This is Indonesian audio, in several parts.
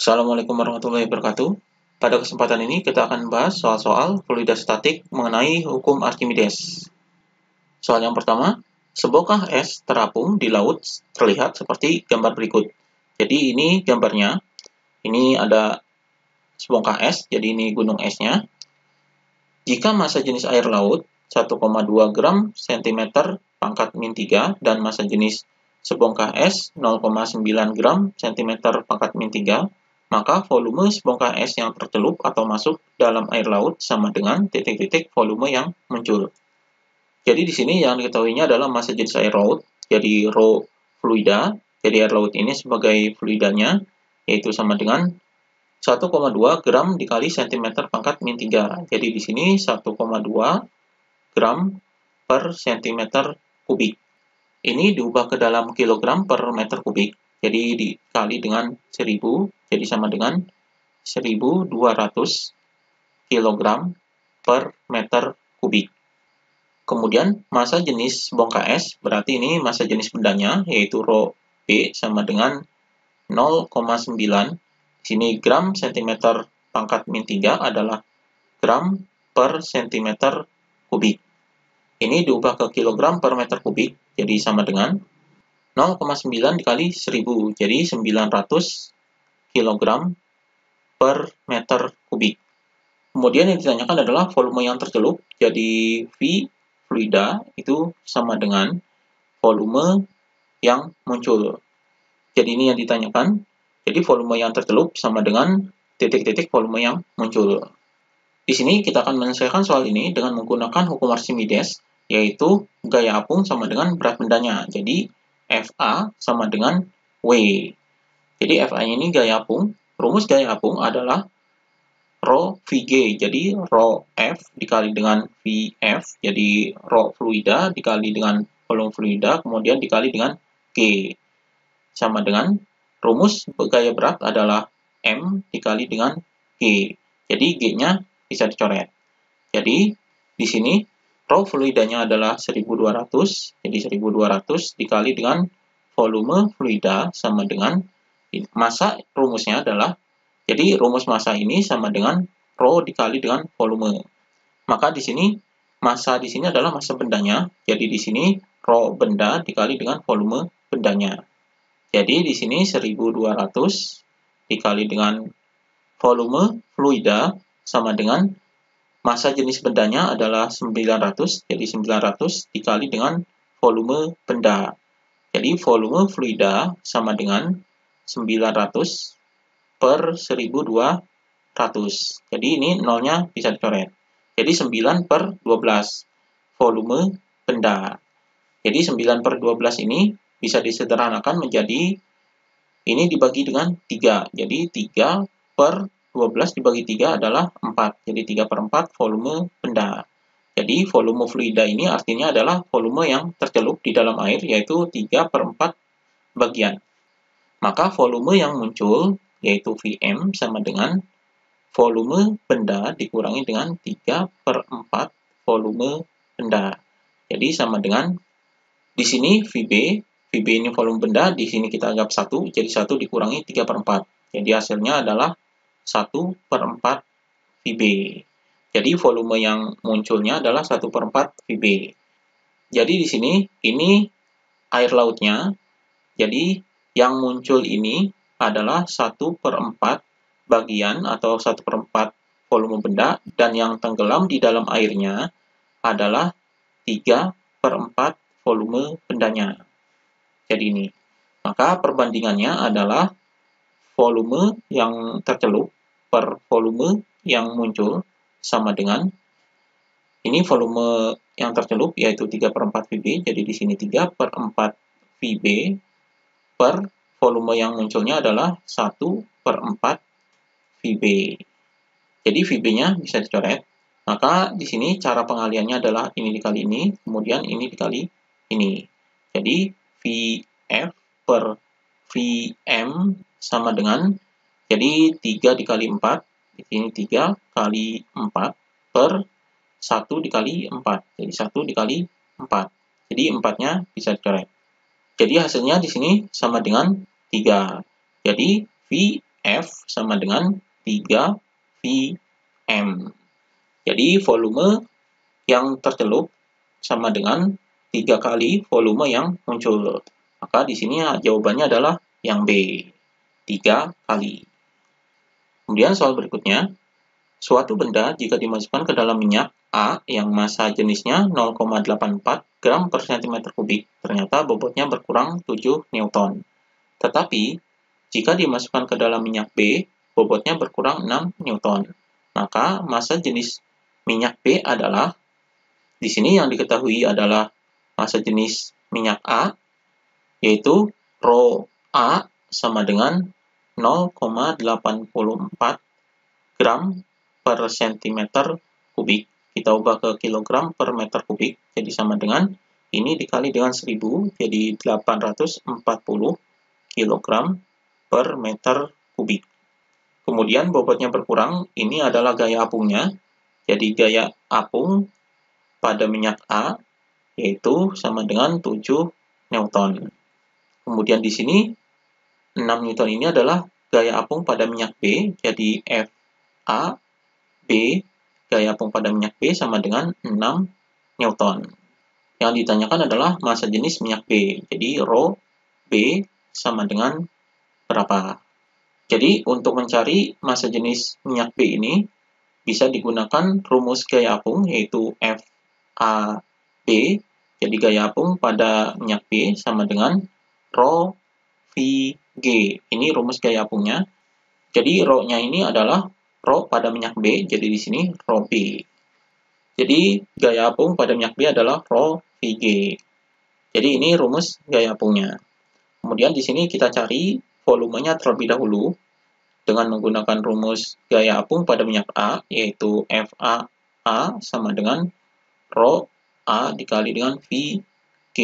Assalamualaikum warahmatullahi wabarakatuh. Pada kesempatan ini kita akan membahas soal-soal fluida statik mengenai hukum Archimedes. Soal yang pertama, sebongkah es terapung di laut terlihat seperti gambar berikut. Jadi ini gambarnya. Ini ada sebongkah es, jadi ini gunung esnya. Jika massa jenis air laut 1,2 gram cm pangkat min 3 dan massa jenis sebongkah es 0,9 gram cm pangkat min 3, maka volume sebongkah es yang tercelup atau masuk dalam air laut sama dengan titik-titik volume yang muncul. Jadi di sini yang diketahuinya adalah massa jenis air laut, jadi rho fluida. Jadi air laut ini sebagai fluidanya, yaitu sama dengan 1,2 gram dikali cm pangkat min 3. Jadi di sini 1,2 gram per cm kubik. Ini diubah ke dalam kilogram per meter kubik. Jadi dikali dengan 1000, jadi sama dengan 1200 kg per meter kubik. Kemudian massa jenis bongkah es, berarti ini massa jenis bendanya, yaitu rho B sama dengan 0,9. Di sini gram cm pangkat min 3 adalah gram per cm kubik. Ini diubah ke kilogram per meter kubik, jadi sama dengan 0,9 dikali 1000, jadi 900 kg per meter kubik. Kemudian yang ditanyakan adalah volume yang tercelup, jadi V fluida itu sama dengan volume yang muncul. Jadi ini yang ditanyakan, jadi volume yang tercelup sama dengan titik-titik volume yang muncul. Di sini kita akan menyelesaikan soal ini dengan menggunakan hukum Archimedes, yaitu gaya apung sama dengan berat bendanya. Jadi FA sama dengan W. Jadi FA ini gaya apung. Rumus gaya apung adalah rho VG. Jadi rho F dikali dengan VF. Jadi rho fluida dikali dengan volume fluida, kemudian dikali dengan G. Sama dengan rumus gaya berat adalah M dikali dengan G. Jadi G-nya bisa dicoret. Jadi di sini rho fluidanya adalah 1200. Jadi 1200 dikali dengan volume fluida sama dengan massa. Rumusnya adalah, jadi rumus massa ini sama dengan rho dikali dengan volume. Maka di sini massa di sini adalah massa bendanya. Jadi di sini rho benda dikali dengan volume bendanya. Jadi di sini 1200 dikali dengan volume fluida sama dengan massa jenis bendanya adalah 900. Jadi 900 dikali dengan volume benda. Jadi volume fluida sama dengan 900 per 1200. Jadi ini nolnya bisa dicoret. Jadi 9 per 12 volume benda. Jadi 9 per 12 ini bisa disederhanakan menjadi, ini dibagi dengan 3. Jadi 3 per 12 dibagi 3 adalah 4. Jadi 3 per 4 volume benda. Jadi volume fluida ini artinya adalah volume yang tercelup di dalam air, yaitu 3 per 4 bagian. Maka volume yang muncul, yaitu Vm sama dengan volume benda dikurangi dengan 3 per 4 volume benda. Jadi sama dengan, di sini Vb ini volume benda, di sini kita anggap 1, jadi 1 dikurangi 3 per 4. Jadi hasilnya adalah 1 per 4 Vb. Jadi volume yang munculnya adalah 1 per 4 Vb. Jadi di sini, ini air lautnya. Jadi yang muncul ini adalah 1 per 4 bagian atau 1 per 4 volume benda, dan yang tenggelam di dalam airnya adalah 3 per 4 volume bendanya. Jadi ini. Maka perbandingannya adalah volume yang tercelup per volume yang muncul sama dengan, ini volume yang tercelup yaitu 3 per 4 Vb, jadi di sini 3 per 4 Vb per volume yang munculnya adalah 1 per 4 Vb. Jadi Vb-nya bisa dicoret. Maka di sini cara pengaliannya adalah ini dikali ini, kemudian ini dikali ini. Jadi Vf per Vm sama dengan, jadi 3 dikali 4, di sini 3 kali 4 per 1 dikali 4. Jadi 1 dikali 4. Jadi 4-nya bisa dicoret. Jadi hasilnya di sini sama dengan 3. Jadi F sama dengan 3 Vm. Jadi volume yang tercelup sama dengan 3 kali volume yang muncul. Maka di sini jawabannya adalah yang B, 3 kali. Kemudian soal berikutnya, suatu benda jika dimasukkan ke dalam minyak A yang massa jenisnya 0,84 gram per cm kubik, ternyata bobotnya berkurang 7 Newton. Tetapi, jika dimasukkan ke dalam minyak B, bobotnya berkurang 6 Newton. Maka massa jenis minyak B adalah, di sini yang diketahui adalah massa jenis minyak A, yaitu Rho A sama dengan 0,84 gram per cm kubik. Kita ubah ke kilogram per meter kubik, jadi sama dengan ini dikali dengan 1000, jadi 840 kilogram per meter kubik. Kemudian bobotnya berkurang, ini adalah gaya apungnya. Jadi gaya apung pada minyak A yaitu sama dengan 7 Newton. Kemudian di sini 6 Newton ini adalah gaya apung pada minyak B, jadi FA B, gaya apung pada minyak B sama dengan 6 Newton. Yang ditanyakan adalah massa jenis minyak B. Jadi Rho B sama dengan berapa? Jadi untuk mencari massa jenis minyak B ini bisa digunakan rumus gaya apung yaitu FAB. Jadi gaya apung pada minyak B sama dengan Rho VG. Ini rumus gaya apungnya. Jadi Rho-nya ini adalah Rho pada minyak B, jadi di sini Rho B. Jadi gaya apung pada minyak B adalah Rho VG. Jadi ini rumus gaya apungnya. Kemudian di sini kita cari volumenya terlebih dahulu dengan menggunakan rumus gaya apung pada minyak A, yaitu FAA sama dengan Rho A dikali dengan VG.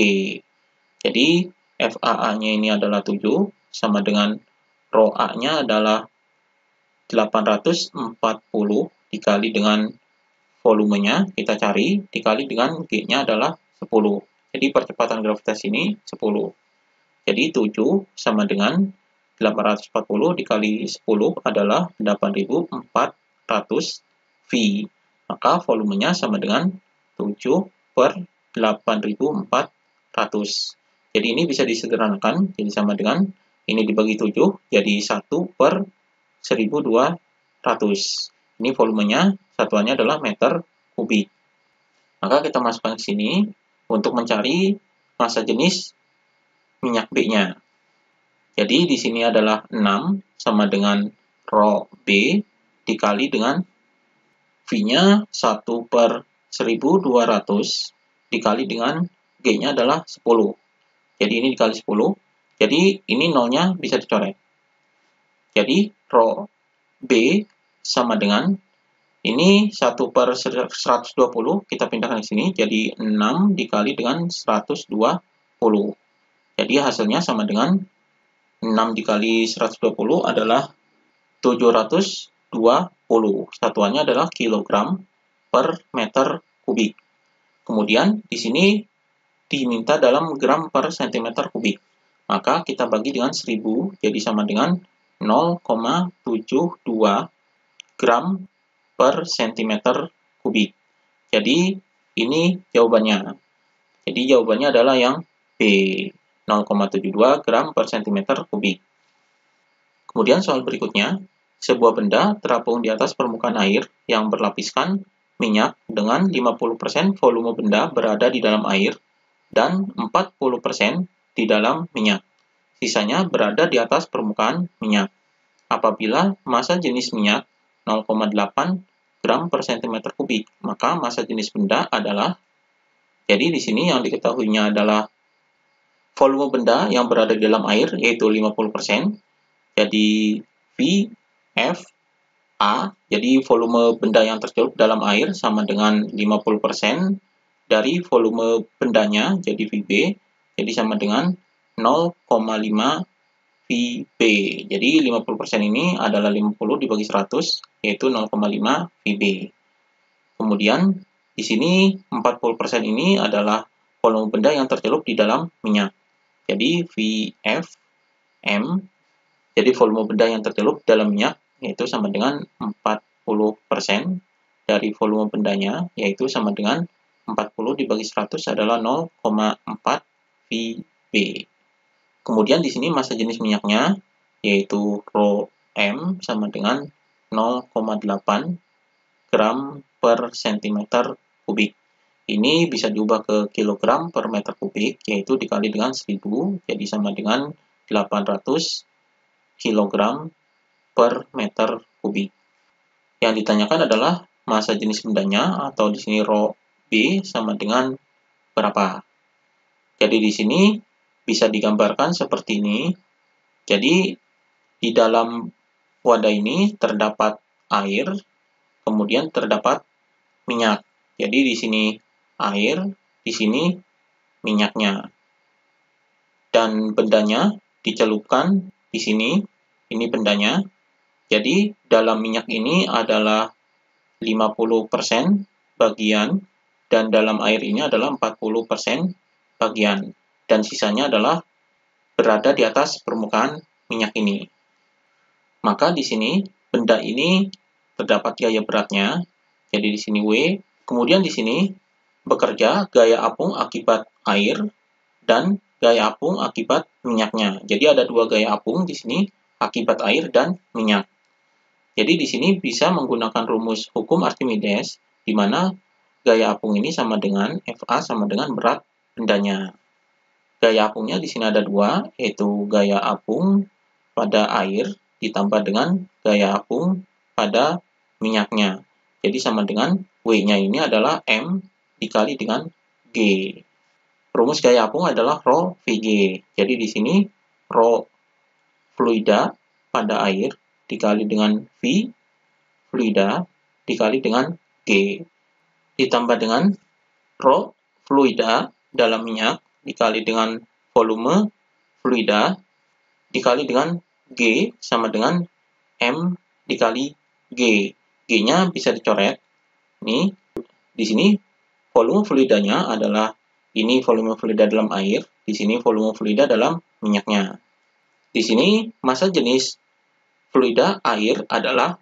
Jadi FAA-nya ini adalah 7, sama dengan Rho A-nya adalah 840 dikali dengan volumenya, kita cari, dikali dengan G-nya adalah 10. Jadi percepatan gravitasi ini 10. Jadi 7 sama dengan 840 dikali 10 adalah 8400 V. Maka volumenya sama dengan 7 per 8400. Jadi ini bisa disederhanakan, jadi sama dengan ini dibagi 7, jadi 1 per 1200. Ini volumenya, satuannya adalah meter kubik. Maka kita masukkan ke sini untuk mencari massa jenis minyak B-nya. Jadi di sini adalah 6 sama dengan Rho B dikali dengan V-nya 1 per 1200 dikali dengan G-nya adalah 10. Jadi ini dikali 10. Jadi ini nolnya bisa dicoret. Jadi Rho B sama dengan ini 1 per 120 kita pindahkan ke sini, jadi 6 dikali dengan 120. Jadi hasilnya sama dengan 6 dikali 120 adalah 720. Satuannya adalah kilogram per meter kubik. Kemudian di sini diminta dalam gram per cm kubik. Maka kita bagi dengan 1000, jadi sama dengan 0,72 gram per cm kubik. Jadi ini jawabannya. Jadi jawabannya adalah yang B, 0,72 gram per cm kubik. Kemudian soal berikutnya, sebuah benda terapung di atas permukaan air yang berlapiskan minyak dengan 50% volume benda berada di dalam air dan 40% di dalam minyak. Sisanya berada di atas permukaan minyak. Apabila massa jenis minyak 0,8 gram per cm kubik, maka massa jenis benda adalah, jadi di sini yang diketahuinya adalah volume benda yang berada di dalam air, yaitu 50%, jadi V, F, A, jadi volume benda yang tercelup dalam air sama dengan 50% dari volume bendanya, jadi VB, jadi sama dengan 0,5 VB. Jadi 50% ini adalah 50 dibagi 100, yaitu 0,5 VB. Kemudian di sini 40% ini adalah volume benda yang tercelup di dalam minyak. Jadi VF M Jadi volume benda yang tercelup dalam minyak yaitu sama dengan 40% dari volume bendanya, yaitu sama dengan 40 dibagi 100 adalah 0,4 VB. Kemudian di sini massa jenis minyaknya yaitu Rho M sama dengan 0,8 gram per centimeter kubik. Ini bisa diubah ke kilogram per meter kubik, yaitu dikali dengan 1000, jadi sama dengan 800 kilogram per meter kubik. Yang ditanyakan adalah massa jenis bendanya, atau di sini Rho B sama dengan berapa. Jadi di sini bisa digambarkan seperti ini. Jadi di dalam wadah ini terdapat air, kemudian terdapat minyak. Jadi di sini air, di sini minyaknya. Dan bendanya dicelupkan di sini, ini bendanya. Jadi dalam minyak ini adalah 50% bagian, dan dalam air ini adalah 40% bagian. Dan sisanya adalah berada di atas permukaan minyak ini. Maka di sini benda ini terdapat gaya beratnya, jadi di sini W. Kemudian di sini bekerja gaya apung akibat air dan gaya apung akibat minyaknya. Jadi ada dua gaya apung di sini akibat air dan minyak. Jadi di sini bisa menggunakan rumus hukum Archimedes, di mana gaya apung ini sama dengan Fa sama dengan berat bendanya. Gaya apungnya di sini ada dua, yaitu gaya apung pada air ditambah dengan gaya apung pada minyaknya. Jadi sama dengan W-nya ini adalah M dikali dengan G. Rumus gaya apung adalah Rho Vg. Jadi di sini Rho fluida pada air dikali dengan V fluida dikali dengan G. Ditambah dengan Rho fluida dalam minyak dikali dengan volume fluida dikali dengan G sama dengan M dikali G. G-nya bisa dicoret. Nih, di sini volume fluidanya adalah ini volume fluida dalam air, di sini volume fluida dalam minyaknya. Di sini massa jenis fluida air adalah,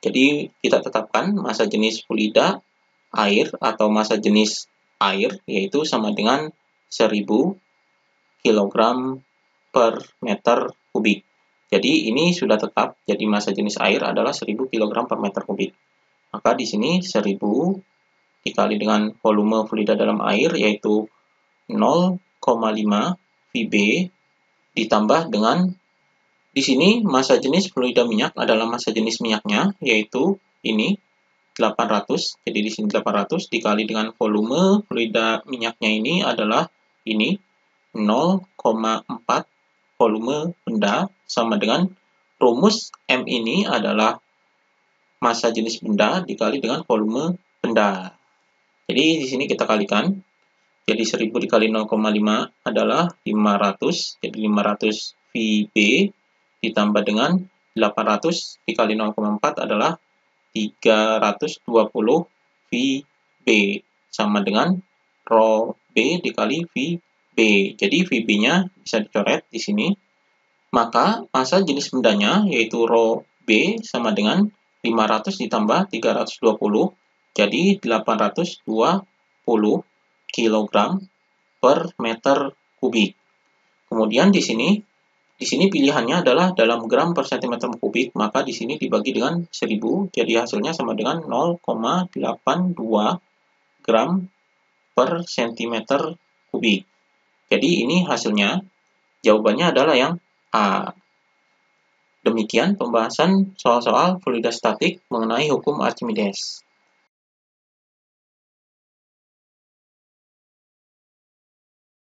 jadi kita tetapkan massa jenis fluida air atau massa jenis air yaitu sama dengan 1000 kg per meter kubik. Jadi ini sudah tetap, jadi massa jenis air adalah 1000 kg per meter kubik. Maka di sini 1000 dikali dengan volume fluida dalam air yaitu 0,5 VB ditambah dengan di sini massa jenis fluida minyak adalah massa jenis minyaknya yaitu ini 800. Jadi di sini 800 dikali dengan volume fluida minyaknya ini adalah ini 0,4 volume benda sama dengan rumus M ini adalah massa jenis benda dikali dengan volume benda. Jadi di sini kita kalikan. Jadi 1000 dikali 0,5 adalah 500. Jadi 500 VB ditambah dengan 800 dikali 0,4 adalah 320 VB sama dengan Rho B dikali VB. Jadi VB-nya bisa dicoret di sini. Maka massa jenis bendanya yaitu Rho B sama dengan 500 ditambah 320, jadi 820 kg per meter kubik. Kemudian di sini pilihannya adalah dalam gram per centimeter kubik, maka di sini dibagi dengan 1000, jadi hasilnya sama dengan 0,82 gram per centimeter kubik. Jadi ini hasilnya, jawabannya adalah yang A. Demikian pembahasan soal-soal fluida statik mengenai hukum Archimedes.